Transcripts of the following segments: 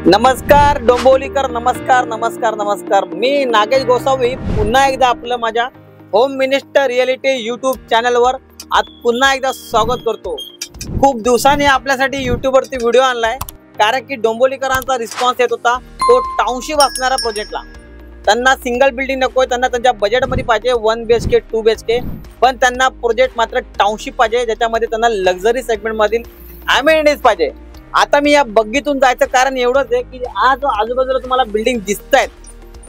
नमस्कार डोंबिवलीकर, नमस्कार नमस्कार नमस्कार। मी नागेश गोसावी पुन्हा एकदा आपलं माझ्या होम मिनिस्टर रिअलिटी यूट्यूब चॅनलवर आज पुन्हा एकदा स्वागत करतो। खूप दिवसांनी आपल्यासाठी यूट्यूबवरती व्हिडिओ आणलाय, कारण की डोंबिवलीकरांचा रिस्पॉन्स येत होता तो टाउनशिप असणारा प्रोजेक्टला। त्यांना सिंगल बिल्डिंग नकोय, त्यांना त्यांच्या बजेटमध्ये पाहिजे 1 BHK 2 BHK, पण त्यांना प्रोजेक्ट मात्र टाउनशिप पाहिजे, ज्याच्यामध्ये त्यांना लक्झरी सेगमेंट मधील अमेनिटीज पाहिजे। आता मी या बग्गीतून जायचं कारण एवढंच आहे की आज आजूबाजूला तुम्हाला बिल्डिंग दिसतायत,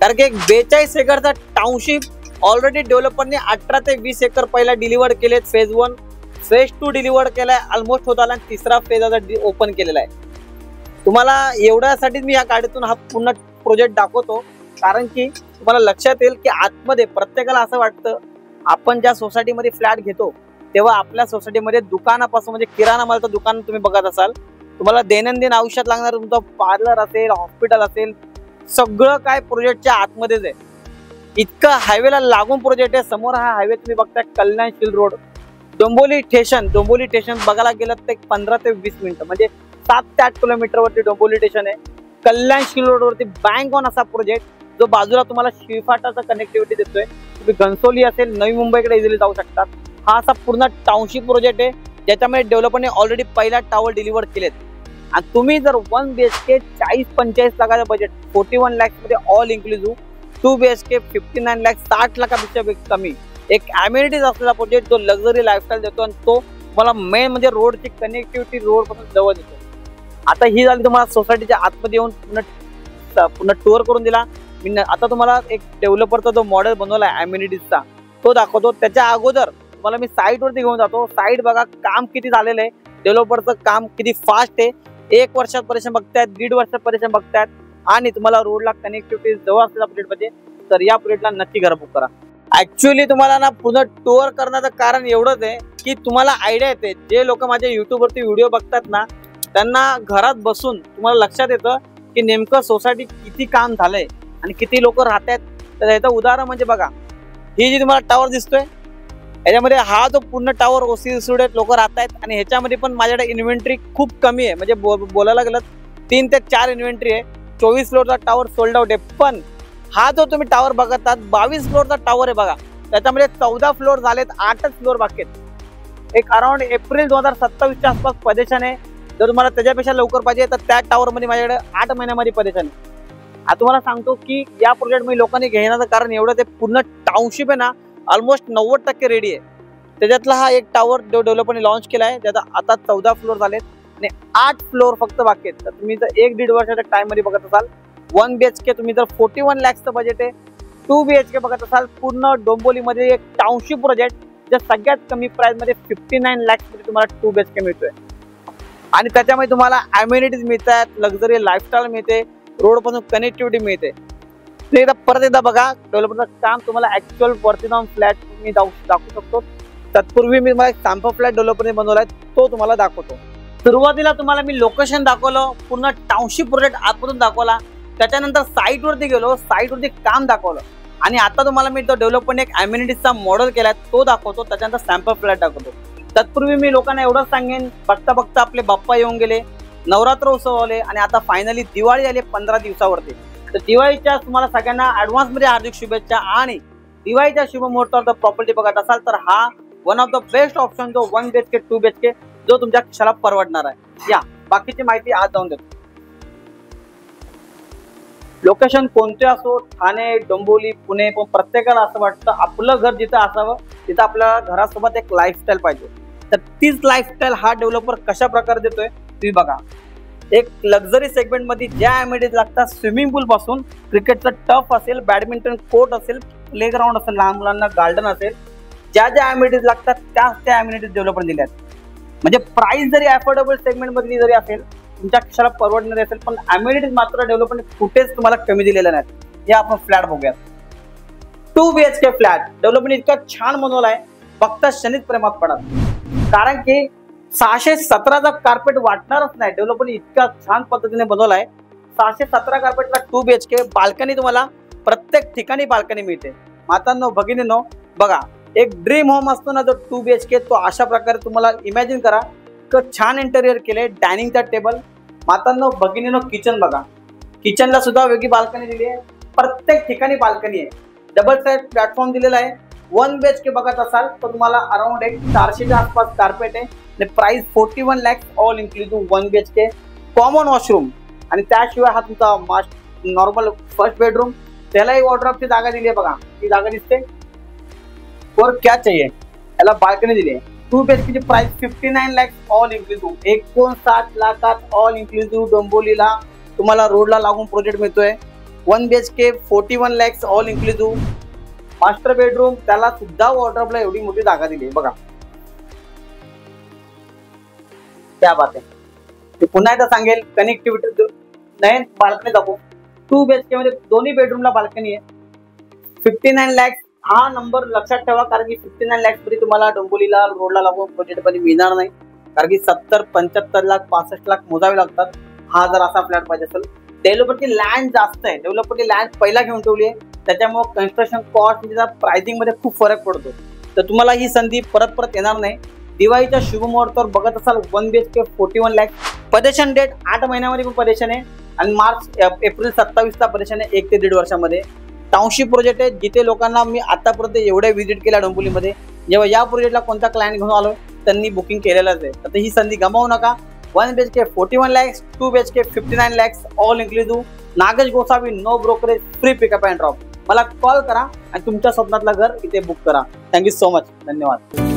कारण की एक 42 एकरचा टाउनशिप ऑलरेडी डेव्हलपरने 18 ते 20 एकर पहिला डिलिव्हर केलेत। फेज 1 फेज 2 डिलिव्हर केलाय, ऑलमोस्ट होत आला, तिसरा फेज आता ओपन केलेला आहे। तुम्हाला एवढ्यासाठी मी या गाडीतून हा पूर्ण प्रोजेक्ट दाखवतो, कारण की तुम्हाला लक्षात येईल की आतमध्ये प्रत्येकाला असं वाटतं, आपण ज्या सोसायटीमध्ये फ्लॅट घेतो तेव्हा आपल्या सोसायटीमध्ये दुकानापासून म्हणजे किराणा मालाचं दुकान तुम्ही बघत असाल, तुम्हाला दैनंदिन आयुष्यात लागणार तुमचं पार्लर असेल, हॉस्पिटल असेल, सगळं काय प्रोजेक्टच्या आतमध्येच आहे। इतकं हायवेला लागून प्रोजेक्ट आहे। समोर हा हायवे तुम्ही बघताय, कल्याणशील रोड, डोंबिवली स्टेशन बघायला गेलं तर 15 ते 20 मिनिटं म्हणजे 7 ते 8 किलोमीटरवरती डोंबिवली स्टेशन आहे। कल्याणशील रोडवरती बँक ऑन असा प्रोजेक्ट जो बाजूला तुम्हाला शिवफाटाचा कनेक्टिव्हिटी देतोय। तुम्ही घनसोली असेल, नवी मुंबईकडे इझिली जाऊ शकतात। हा असा पूर्ण टाउनशिप प्रोजेक्ट आहे, ज्याच्यामध्ये डेव्हलपरने ऑलरेडी पहिला टावर डिलिव्हर केलेत। आणि तुम्ही जर 1 BHK 40-45 लाखाचं बजेट 41 लाख मध्ये ऑल इन्क्लुसिव्ह, 2 BHK 59 लाख 60 लाखापेक्षा कमी एक अमेनिटीज असलेला प्रोजेक्ट जो लक्झरी लाईफस्टाईल देतो, आणि तो मला मेन म्हणजे रोडची कनेक्टिव्हिटी रोड पासून जवळ देतो। आता ही झाली तुम्हाला सोसायटीच्या आतमध्ये येऊन पूर्ण टूर करून दिला मी। आता तुम्हाला एक डेव्हलपरचा जो मॉडेल बनवला आहे अमेनिटीजचा तो दाखवतो। त्याच्या अगोदर तुम्हाला मी साईटवरती घेऊन जातो। साईट बघा, काम किती झालेलं आहे, डेव्हलपरचं काम किती फास्ट आहे। 1 वर्षापर्यंत बघतायत, 1.5 वर्षापर्यंत बघतायत, आणि तुम्हाला रोडला कनेक्टिव्हिटी जवळ असलेल्या प्रोजेक्टमध्ये, तर या प्रोजेक्टला नक्की घर बुक करा। ऍक्च्युअली तुम्हाला ना पूर्ण टूर करण्याचं कारण एवढंच आहे की तुम्हाला आयडिया येते, जे लोक माझ्या युट्यूबवरती व्हिडिओ बघतात ना, त्यांना घरात बसून तुम्हाला लक्षात येतं की नेमकं सोसायटी किती काम झालंय आणि किती लोक राहत आहेत। तर याचं उदाहरण म्हणजे बघा, ही जी तुम्हाला टावर दिसतोय, याच्यामध्ये हा जो पूर्ण टावर ओसी लोक राहत आहेत, आणि ह्याच्यामध्ये पण माझ्याकडे इन्व्हेंटरी खूप कमी आहे, म्हणजे बोलायला गेलं 3 ते 4 इन्व्हेंटरी आहे। 24 फ्लोअरचा टावर सोल्ड आउट आहे, पण हा जो तुम्ही टावर बघत आहात 22 फ्लोअरचा टावर आहे बघा, त्याच्यामध्ये 14 फ्लोअर झालेत, 8च फ्लोअर बाकी आहेत। एक अराउंड एप्रिल 2027च्या आसपास पदेशन आहे। जर तुम्हाला त्याच्यापेक्षा लवकर पाहिजे तर त्या टावरमध्ये माझ्याकडे 8 महिन्यामध्ये पदेशन आहे। आता तुम्हाला सांगतो की या प्रोजेक्टमध्ये लोकांनी घेण्याचं कारण एवढं, ते पूर्ण टाउनशिप आहे ना, ऑलमोस्ट 90% रेडी आहे। त्याच्यातला हा एक टावर डेव्हलपरने लॉन्च केला आहे, ज्याचा आता 14 फ्लोअर झालेत आणि 8 फ्लोअर फक्त बाकी आहेत। तर तुम्ही जर 1-1.5 वर्षाच्या टाइम मध्ये बघत असाल, 1 BHK तुम्ही जर 41 लाखचं बजेट आहे, 2 BHK बघत असाल, पूर्ण डोंबिवलीमध्ये एक टाउनशिप प्रोजेक्ट ज्या सगळ्यात कमी प्राइस मध्ये 59 लाख मध्ये तुम्हाला 2 BHK मिळतोय, आणि त्याच्यामध्ये तुम्हाला अमेनिटीज मिळतात, लक्झरी लाईफस्टाईल मिळते, रोड पासून कनेक्टिव्हिटी मिळते। परत एकदा बघा, डेव्हलपरचं काम तुम्हाला ऍक्च्युअल वरती जाऊन फ्लॅट मी दाखवू शकतो। तत्पूर्वी मी मला एक सॅम्पल फ्लॅट डेव्हलपरने बनवलाय, तो तुम्हाला दाखवतो। सुरुवातीला तुम्हाला मी लोकेशन दाखवलं, पूर्ण टाउनशिप प्रोजेक्ट आतमधून दाखवला, त्याच्यानंतर साईटवरती गेलो, साईटवरती काम दाखवलं, आणि आता तुम्हाला मी तो डेव्हलपरने एक अमेनिटीजचा मॉडेल केलाय तो दाखवतो, त्याच्यानंतर सॅम्पल फ्लॅट दाखवतो। तत्पूर्वी मी लोकांना एवढंच सांगेन, बघता बघता आपले बाप्पा येऊन गेले, नवरात्र उत्सव आले, आणि आता फायनली दिवाळी आली 15 दिवसावरती। तर दिवाळीच्या तुम्हाला सगळ्यांना ऍडव्हान्स मध्ये हार्दिक शुभेच्छा। आणि दिवाळीच्या शुभ मुहूर्तावर प्रॉपर्टी बघत असाल तर हा one of the best option, जो 1 BHK 2 BHK जो तुमच्या खिशाला परवडणार आहे। या बाकीची माहिती आज जाऊन देतो। लोकेशन कोणते असो, ठाणे, डोंबिवली, पुणे, पण प्रत्येकाला असं वाटतं आपलं घर जिथं असावं तिथं आपल्या घरासोबत एक लाईफस्टाईल पाहिजे। तर तीच लाईफस्टाईल हा डेव्हलपर कशा प्रकारे देतोय तुम्ही बघा। एक लक्झरी सेगमेंट मध्ये ज्या अमेनिटीज लागतात, स्विमिंग पूल पासून क्रिकेटचा टफ असेल, बॅडमिंटन कोर्ट असेल, प्लेग्राऊंड असेल, लहान मुलांना गार्डन असेल, ज्या ज्या अमेनिटीज लागतात त्या अमेनिटीज डेव्हलपर दिल्यात। म्हणजे प्राइस जरी अफोर्डेबल सेगमेंट मधली जरी असेल, तुमच्या खिशाला परवडणारी असेल, पण अमेनिटीज मात्र डेव्हलपरने कुठेच तुम्हाला कमी दिलेल्या नाहीत। या आपण फ्लॅट बघूयात। 2 BHK फ्लॅट डेव्हलपरने इतका छान बनवलाय, बघता क्षणिक प्रेमात पडा, कारण की 617चा कार्पेट वाटणारच नाही। डेव्हलपरने इतक्या छान पद्धतीने बनवलाय, 617 कार्पेटला 2 BHK, बाल्कनी तुम्हाला प्रत्येक ठिकाणी बाल्कनी मिळते। मातांनो, भगिनींनो, बघा, एक ड्रीम होम असतो ना जो 2 BHK, तो अशा प्रकारे तुम्हाला इमॅजिन करा, छान इंटेरियर केले, डायनिंगचा टेबल, मातांनो भगिनीनो किचन बघा, किचनला सुद्धा वेगळी बाल्कनी दिली आहे, प्रत्येक ठिकाणी बाल्कनी आहे, डबल साइड प्लॅटफॉर्म दिलेला आहे। 1 BHK बघत असाल तर तुम्हाला अराउंड एक 400च्या आसपास कार्पेट आहे आणि price 41 lakh all inclusive 1 BHK, common washroom आणि त्याशिवाय हा तुमचा नॉर्मल फर्स्ट बेडरूम, त्यालाही वॉर्डरोबची जागा दिली आहे बघा, ती जागा दिसते। और क्या चाहिए, याला बाल्कनी दिली आहे। 2 BHK ची प्राइस 59 लाख ऑल इन्क्लुसिव्ह, 59 लाखात ऑल इन्क्लुसिव्ह डोंबिवलीला तुम्हाला रोडला लागून प्रोजेक्ट मिळतोय। 1 BHK 41 lakh all inclusive, master bedroom, त्याला सुद्धा वॉर्डरोबला एवढी मोठी जागा दिली आहे बघा, क्या बात आहे। ते पुन्हा एकदा सांगेल, कनेक्टिव्हिटी नाही, बाल्कनी दाखवू। 2 BHK मध्ये दोन्ही बेडरूमला बाल्कनी आहे। 59 लाख हा नंबर लक्षात ठेवा, कारण की 59 लाख मध्ये तुम्हाला डोंबिवलीला रोडला लागून प्रोजेक्ट मध्ये मिळणार नाही, कारण की 70, 75 लाख, 65 लाख मोजावे लागतात हा जर असा फ्लॅट पाहिजे असेल। डेव्हलपरची लँड जास्त आहे, डेव्हलपरची लँड पहिला घेऊन ठेवली आहे, त्याच्यामुळे कन्स्ट्रक्शन कॉस्ट म्हणजे प्राइसिंग मध्ये खूप फरक पडतो। तर तुम्हाला ही संधी परत परत येणार नाही। दिवाळीच्या शुभ मुहूर्तावर बघत असाल 1 BHK 41 लाख, पजेशन डेट 8 महिन्यामध्ये पण पजेशन आहे आणि एप्रिल 27ला पजेशन आहे, 1 ते 1.5 वर्षामध्ये। टाउनशिप प्रोजेक्ट आहे, जिथे लोकांना मी आतापर्यंत एवढे व्हिजिट केल्या डोंबिवलीमध्ये, जेव्हा या प्रोजेक्टला कोणता क्लायंट घेऊन आलो त्यांनी बुकिंग केलेलंच आहे। तर ही संधी गमावू नका। 1 BHK 41 lakh, 2 BHK 59 lakh all inclusive, Nagesh Gosavi, no brokerage, free pickup and drop. मला कॉल करा आणि तुमच्या स्वप्नातलं घर इथे बुक करा। थँक्यू सो मच, धन्यवाद।